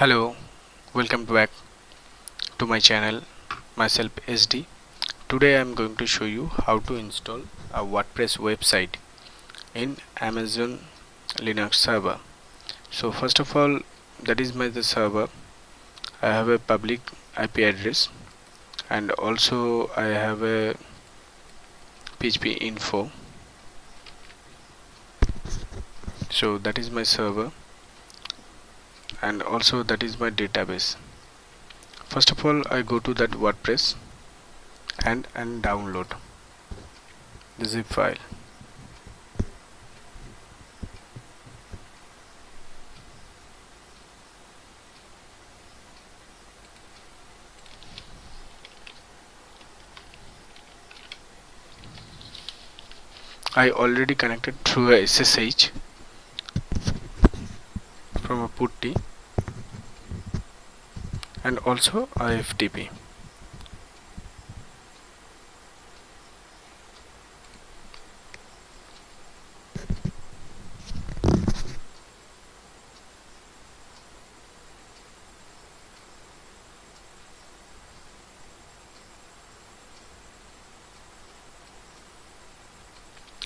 Hello, welcome back to my channel. Myself SD. Today I am going to show you how to install a WordPress website in Amazon Linux server. So first of all, that is the server. I have a public IP address and also I have a PHP info. So that is my server and also that is my database. First of all, I go to that WordPress and download the zip file. I already connected through a SSH from a putty and also a FTP.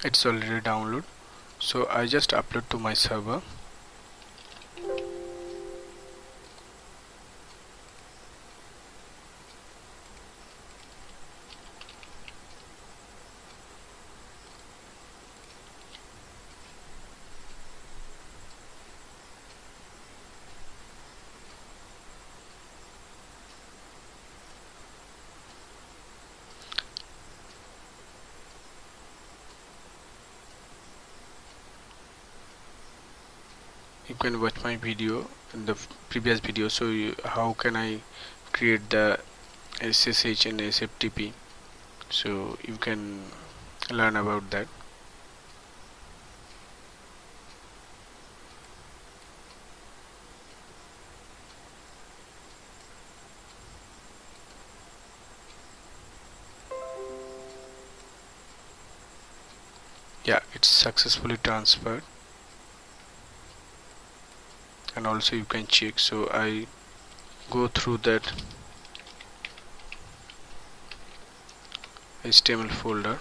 It's already downloaded, so I just upload to my server. You can watch my video in the previous video, so how can I create the SSH and SFTP, so you can learn about that. Yeah, it's successfully transferred and also you can check. So I go through that HTML folder.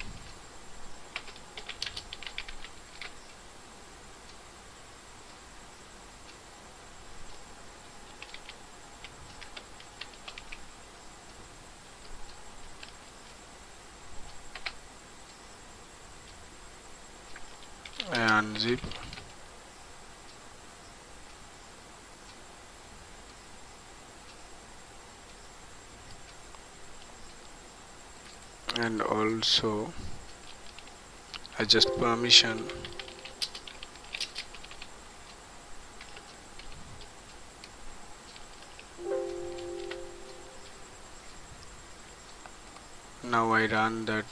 And zip and also adjust permission. Now I run that.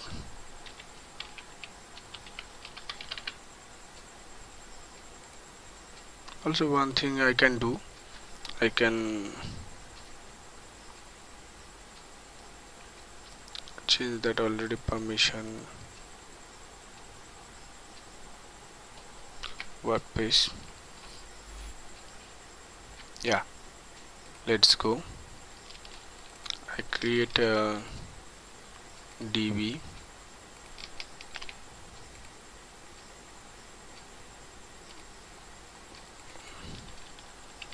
Also one thing I can do, I can change that already permission. Web page. Yeah, let's go. I create a DB.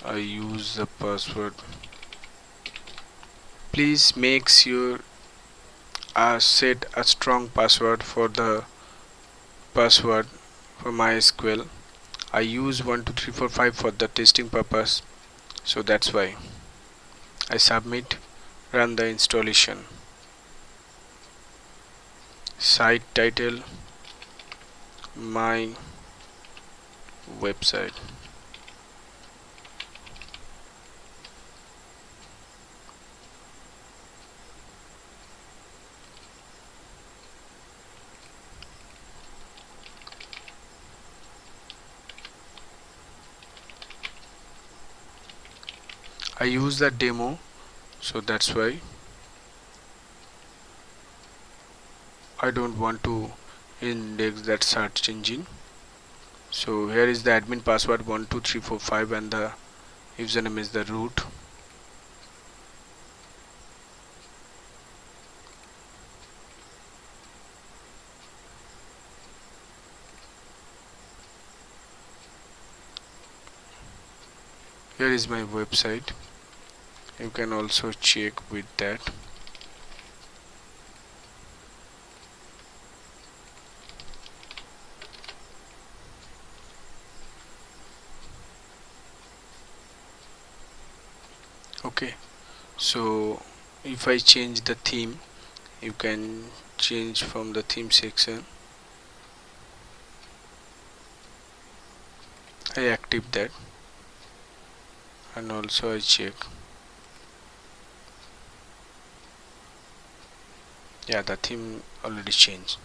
I use the password. Please make sure set a strong password for the password for MySQL. I use 12345 for the testing purpose, so that's why I submit. Run the installation. Site title, my website. I use the demo, so that's why I don't want to index that search engine. So here is the admin password 12345 and the username is the root. Here is my website. You can also check with that. Okay, so if I change the theme, you can change from the theme section. I active that, and also I check. Yeah, the theme already changed.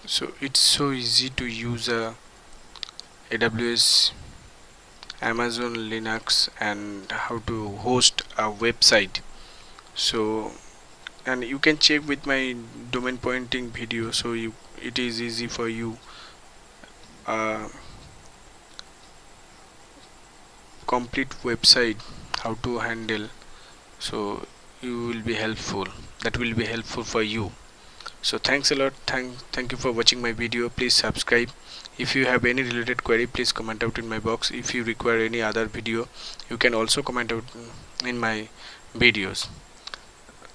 So it's so easy to use AWS, Amazon Linux, and how to host a website. So, and you can check with my domain pointing video, so it is easy for you complete website how to handle. So you will be helpful, that will be helpful for you. So thanks a lot. Thank you for watching my video. Please subscribe. If you have any related query, please comment out in my box. If you require any other video, you can also comment out in my videos.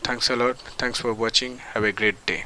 Thanks a lot. Thanks for watching. Have a great day.